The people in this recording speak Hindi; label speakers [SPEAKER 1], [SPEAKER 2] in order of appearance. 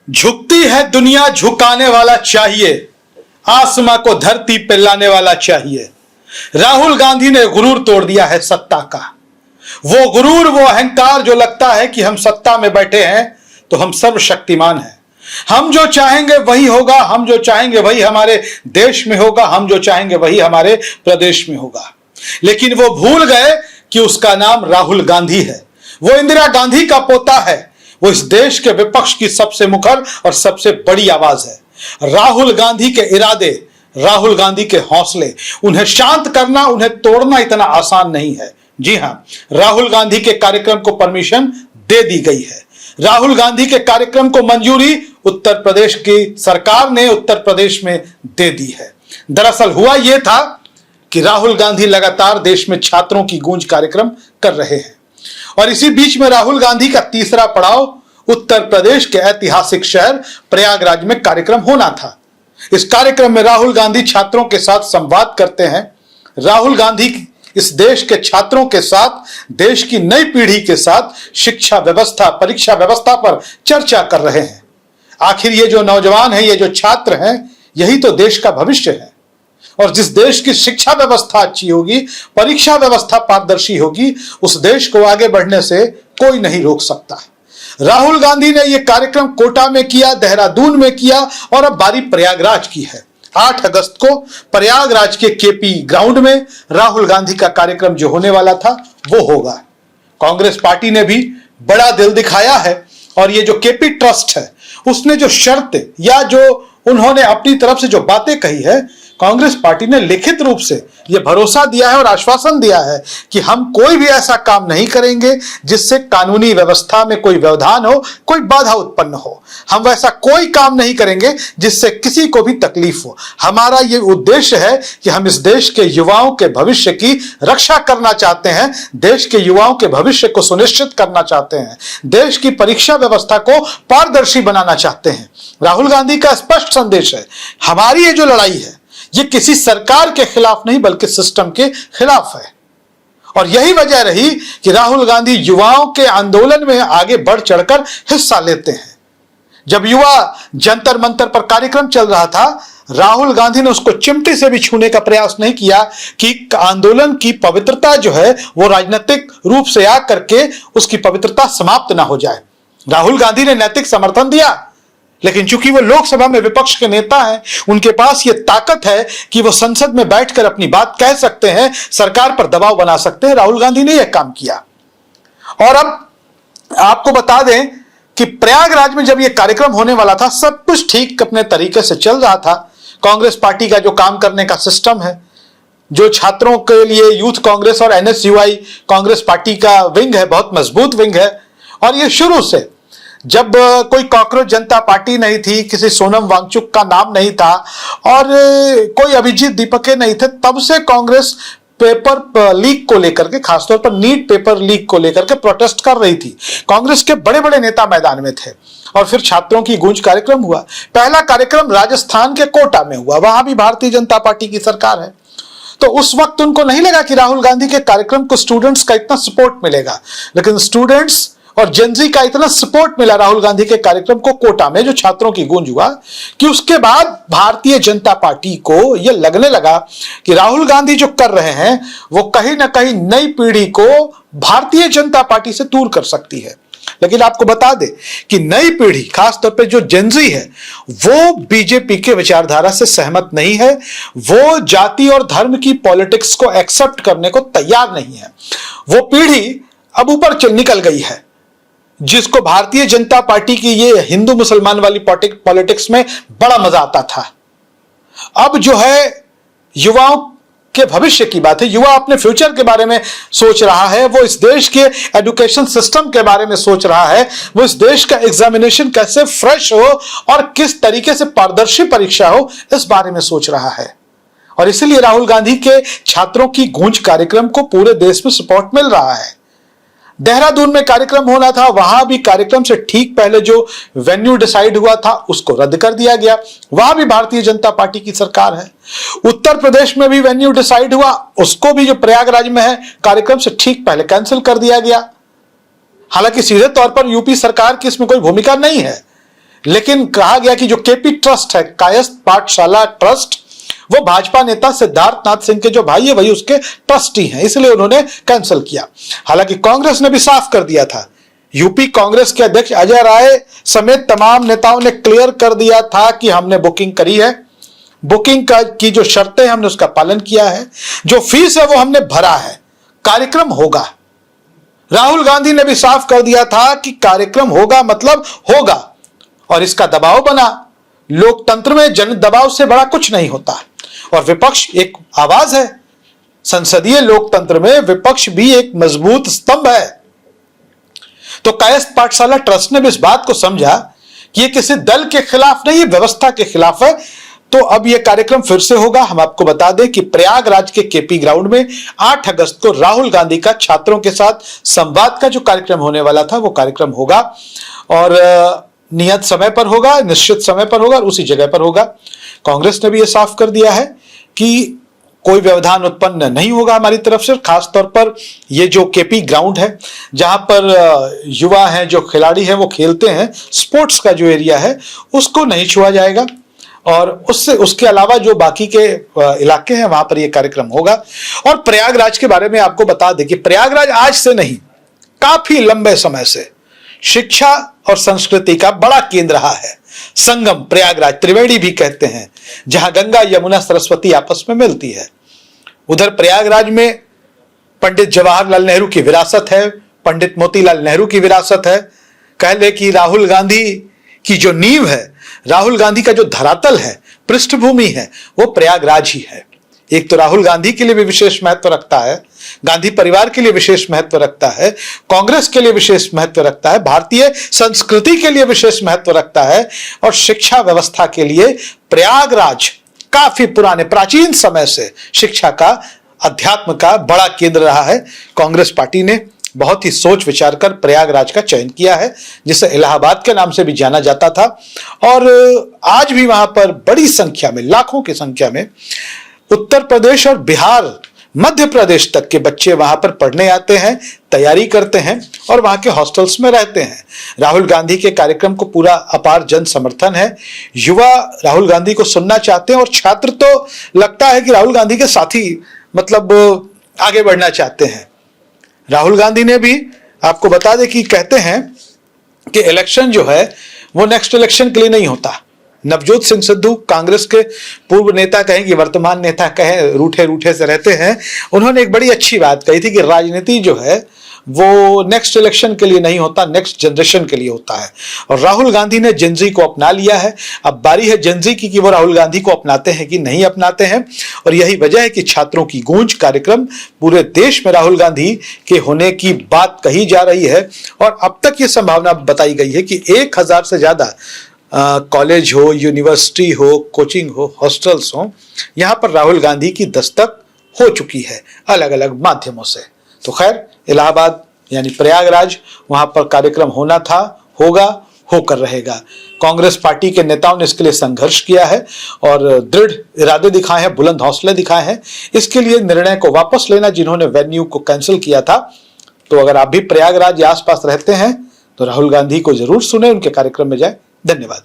[SPEAKER 1] झुकती है दुनिया, झुकाने वाला चाहिए, आसमां को धरती पे लाने वाला चाहिए। राहुल गांधी ने गुरूर तोड़ दिया है सत्ता का। वो गुरूर, वो अहंकार जो लगता है कि हम सत्ता में बैठे हैं तो हम सर्वशक्तिमान हैं, हम जो चाहेंगे वही होगा, हम जो चाहेंगे वही हमारे देश में होगा, हम जो चाहेंगे वही हमारे प्रदेश में होगा। लेकिन वो भूल गए कि उसका नाम राहुल गांधी है। वो इंदिरा गांधी का पोता है। वो इस देश के विपक्ष की सबसे मुखर और सबसे बड़ी आवाज है। राहुल गांधी के इरादे, राहुल गांधी के हौसले, उन्हें शांत करना, उन्हें तोड़ना इतना आसान नहीं है। जी हां, राहुल गांधी के कार्यक्रम को परमिशन दे दी गई है। राहुल गांधी के कार्यक्रम को मंजूरी उत्तर प्रदेश की सरकार ने उत्तर प्रदेश में दे दी है। दरअसल हुआ यह था कि राहुल गांधी लगातार देश में छात्रों की गूंज कार्यक्रम कर रहे हैं और इसी बीच में राहुल गांधी का तीसरा पड़ाव उत्तर प्रदेश के ऐतिहासिक शहर प्रयागराज में कार्यक्रम होना था। इस कार्यक्रम में राहुल गांधी छात्रों के साथ संवाद करते हैं। राहुल गांधी इस देश के छात्रों के साथ, देश की नई पीढ़ी के साथ शिक्षा व्यवस्था, परीक्षा व्यवस्था पर चर्चा कर रहे हैं। आखिर ये जो नौजवान है, ये जो छात्र हैं, यही तो देश का भविष्य है। और जिस देश की शिक्षा व्यवस्था अच्छी होगी, परीक्षा व्यवस्था पारदर्शी होगी, उस देश को आगे बढ़ने से कोई नहीं रोक सकता। राहुल गांधी ने यह कार्यक्रम कोटा में किया, देहरादून में किया और अब बारी प्रयागराज की है। 8 अगस्त को प्रयागराज के केपी ग्राउंड में राहुल गांधी का कार्यक्रम जो होने वाला था वो होगा। कांग्रेस पार्टी ने भी बड़ा दिल दिखाया है और ये जो केपी ट्रस्ट है उसने जो शर्त या जो उन्होंने अपनी तरफ से जो बातें कही है, कांग्रेस पार्टी ने लिखित रूप से यह भरोसा दिया है और आश्वासन दिया है कि हम कोई भी ऐसा काम नहीं करेंगे जिससे कानूनी व्यवस्था में कोई व्यवधान हो, कोई बाधा उत्पन्न हो। हम वैसा कोई काम नहीं करेंगे जिससे किसी को भी तकलीफ हो। हमारा यह उद्देश्य है कि हम इस देश के युवाओं के भविष्य की रक्षा करना चाहते हैं, देश के युवाओं के भविष्य को सुनिश्चित करना चाहते हैं, देश की परीक्षा व्यवस्था को पारदर्शी बनाना चाहते हैं। राहुल गांधी का स्पष्ट संदेश है, हमारी ये जो लड़ाई है ये किसी सरकार के खिलाफ नहीं बल्कि सिस्टम के खिलाफ है। और यही वजह रही कि राहुल गांधी युवाओं के आंदोलन में आगे बढ़ चढ़कर हिस्सा लेते हैं। जब युवा जंतर मंतर पर कार्यक्रम चल रहा था, राहुल गांधी ने उसको चिमटी से भी छूने का प्रयास नहीं किया कि आंदोलन की पवित्रता जो है वो राजनीतिक रूप से आकर के उसकी पवित्रता समाप्त ना हो जाए। राहुल गांधी ने नैतिक समर्थन दिया, लेकिन चूंकि वो लोकसभा में विपक्ष के नेता हैं, उनके पास ये ताकत है कि वो संसद में बैठकर अपनी बात कह सकते हैं, सरकार पर दबाव बना सकते हैं। राहुल गांधी ने यह काम किया। और अब आपको बता दें कि प्रयागराज में जब यह कार्यक्रम होने वाला था, सब कुछ ठीक अपने तरीके से चल रहा था। कांग्रेस पार्टी का जो काम करने का सिस्टम है, जो छात्रों के लिए यूथ कांग्रेस और एनएसयूआई कांग्रेस पार्टी का विंग है, बहुत मजबूत विंग है। और ये शुरू से, जब कोई कॉकरोच जनता पार्टी नहीं थी, किसी सोनम वांगचुक का नाम नहीं था और कोई अभिजीत दीपके नहीं थे, तब से कांग्रेस पेपर लीक को लेकर के, खासतौर पर नीट पेपर लीक को लेकर के प्रोटेस्ट कर रही थी। कांग्रेस के बड़े बड़े नेता मैदान में थे और फिर छात्रों की गूंज कार्यक्रम हुआ। पहला कार्यक्रम राजस्थान के कोटा में हुआ, वहां भी भारतीय जनता पार्टी की सरकार है। तो उस वक्त उनको नहीं लगा कि राहुल गांधी के कार्यक्रम को स्टूडेंट्स का इतना सपोर्ट मिलेगा, लेकिन स्टूडेंट्स और जेनजी का इतना सपोर्ट मिला राहुल गांधी के कार्यक्रम को कोटा में, जो छात्रों की गूंज हुआ, कि उसके बाद भारतीय जनता पार्टी को यह लगने लगा कि राहुल गांधी जो कर रहे हैं वो कहीं ना कहीं नई पीढ़ी को भारतीय जनता पार्टी से दूर कर सकती है। लेकिन आपको बता दें कि नई पीढ़ी, खासतौर पे जो जेनजी है, वो बीजेपी के विचारधारा से सहमत नहीं है। वो जाति और धर्म की पॉलिटिक्स को एक्सेप्ट करने को तैयार नहीं है। वो पीढ़ी अब ऊपर निकल गई है, जिसको भारतीय जनता पार्टी की ये हिंदू मुसलमान वाली पॉलिटिक्स में बड़ा मजा आता था। अब जो है युवाओं के भविष्य की बात है, युवा अपने फ्यूचर के बारे में सोच रहा है, वो इस देश के एजुकेशन सिस्टम के बारे में सोच रहा है, वो इस देश का एग्जामिनेशन कैसे फ्रेश हो और किस तरीके से पारदर्शी परीक्षा हो, इस बारे में सोच रहा है। और इसलिए राहुल गांधी के छात्रों की गूंज कार्यक्रम को पूरे देश में सपोर्ट मिल रहा है। देहरादून में कार्यक्रम होना था, वहां भी कार्यक्रम से ठीक पहले जो वेन्यू डिसाइड हुआ था उसको रद्द कर दिया गया। वहां भी भारतीय जनता पार्टी की सरकार है। उत्तर प्रदेश में भी वेन्यू डिसाइड हुआ, उसको भी जो प्रयागराज में है, कार्यक्रम से ठीक पहले कैंसिल कर दिया गया। हालांकि सीधे तौर पर यूपी सरकार की इसमें कोई भूमिका नहीं है, लेकिन कहा गया कि जो केपी ट्रस्ट है, कायस्थ पाठशाला ट्रस्ट, वो भाजपा नेता सिद्धार्थनाथ सिंह के जो भाई है वही उसके ट्रस्टी हैं, इसलिए उन्होंने कैंसिल किया। हालांकि कांग्रेस ने भी साफ कर दिया था, यूपी कांग्रेस के अध्यक्ष अजय राय समेत तमाम नेताओं ने क्लियर कर दिया था कि हमने बुकिंग करी है, बुकिंग की जो शर्तें हमने उसका पालन किया है, जो फीस है वो हमने भरा है, कार्यक्रम होगा। राहुल गांधी ने भी साफ कर दिया था कि कार्यक्रम होगा मतलब होगा, और इसका दबाव बना। लोकतंत्र में जन दबाव से बड़ा कुछ नहीं होता, और विपक्ष एक आवाज है। संसदीय लोकतंत्र में विपक्ष भी एक मजबूत स्तंभ है। तो कायस्थ पाठशाला ट्रस्ट ने भी इस बात को समझा कि ये किसी दल के खिलाफ नहीं, व्यवस्था के खिलाफ है। तो अब यह कार्यक्रम फिर से होगा। हम आपको बता दें कि प्रयागराज के केपी ग्राउंड में 8 अगस्त को राहुल गांधी का छात्रों के साथ संवाद का जो कार्यक्रम होने वाला था वो कार्यक्रम होगा, और नियत समय पर होगा, निश्चित समय पर होगा और उसी जगह पर होगा। कांग्रेस ने भी यह साफ कर दिया है कि कोई व्यवधान उत्पन्न नहीं होगा हमारी तरफ से। खास तौर पर ये जो केपी ग्राउंड है जहां पर युवा हैं, जो खिलाड़ी हैं वो खेलते हैं, स्पोर्ट्स का जो एरिया है उसको नहीं छुआ जाएगा, और उसके अलावा जो बाकी के इलाके हैं वहां पर यह कार्यक्रम होगा। और प्रयागराज के बारे में आपको बता दें कि प्रयागराज आज से नहीं, काफी लंबे समय से शिक्षा और संस्कृति का बड़ा केंद्र रहा है। संगम प्रयागराज, त्रिवेणी भी कहते हैं, जहां गंगा यमुना सरस्वती आपस में मिलती है। उधर प्रयागराज में पंडित जवाहरलाल नेहरू की विरासत है, पंडित मोतीलाल नेहरू की विरासत है। कह ले कि राहुल गांधी की जो नींव है, राहुल गांधी का जो धरातल है, पृष्ठभूमि है, वो प्रयागराज ही है। एक तो राहुल गांधी के लिए भी विशेष महत्व रखता है, गांधी परिवार के लिए विशेष महत्व रखता है, कांग्रेस के लिए विशेष महत्व रखता है, भारतीय संस्कृति के लिए विशेष महत्व रखता है, और शिक्षा व्यवस्था के लिए प्रयागराज काफी पुराने प्राचीन समय से शिक्षा का, अध्यात्म का बड़ा केंद्र रहा है। कांग्रेस पार्टी ने बहुत ही सोच विचार कर प्रयागराज का चयन किया है, जिसे इलाहाबाद के नाम से भी जाना जाता था, और आज भी वहां पर बड़ी संख्या में, लाखों की संख्या में उत्तर प्रदेश और बिहार, मध्य प्रदेश तक के बच्चे वहां पर पढ़ने आते हैं, तैयारी करते हैं और वहां के हॉस्टल्स में रहते हैं। राहुल गांधी के कार्यक्रम को पूरा अपार जन समर्थन है। युवा राहुल गांधी को सुनना चाहते हैं, और छात्र तो लगता है कि राहुल गांधी के साथी, मतलब आगे बढ़ना चाहते हैं। राहुल गांधी ने भी आपको बता दें कि कहते हैं कि इलेक्शन जो है वो नेक्स्ट इलेक्शन के लिए नहीं होता। नवजोत सिंह सिद्धू, कांग्रेस के पूर्व नेता कहें कि वर्तमान नेता कहें, रूठे रूठे से रहते हैं, उन्होंने एक बड़ी अच्छी बात कही थी कि राजनीति जो है वो नेक्स्ट इलेक्शन के लिए नहीं होता, नेक्स्ट जनरेशन के लिए होता है। और राहुल गांधी ने जेनजी को अपना लिया है। अब बारी है जेनजी की कि वो राहुल गांधी को अपनाते हैं कि नहीं अपनाते हैं, और यही वजह है कि छात्रों की गूंज कार्यक्रम, पूरे देश में राहुल गांधी के होने की बात कही जा रही है। और अब तक ये संभावना बताई गई है कि 1000 से ज्यादा कॉलेज हो, यूनिवर्सिटी हो, कोचिंग हो, हॉस्टल्स हो, यहां पर राहुल गांधी की दस्तक हो चुकी है अलग अलग माध्यमों से। तो खैर, इलाहाबाद यानी प्रयागराज, वहां पर कार्यक्रम होना था, होगा, होकर रहेगा। कांग्रेस पार्टी के नेताओं ने इसके लिए संघर्ष किया है और दृढ़ इरादे दिखाए हैं, बुलंद हौसले दिखाए हैं। इसके लिए निर्णय को वापस लेना, जिन्होंने वेन्यू को कैंसिल किया था। तो अगर आप भी प्रयागराज या आसपास रहते हैं तो राहुल गांधी को जरूर सुने, उनके कार्यक्रम में जाए। धन्यवाद।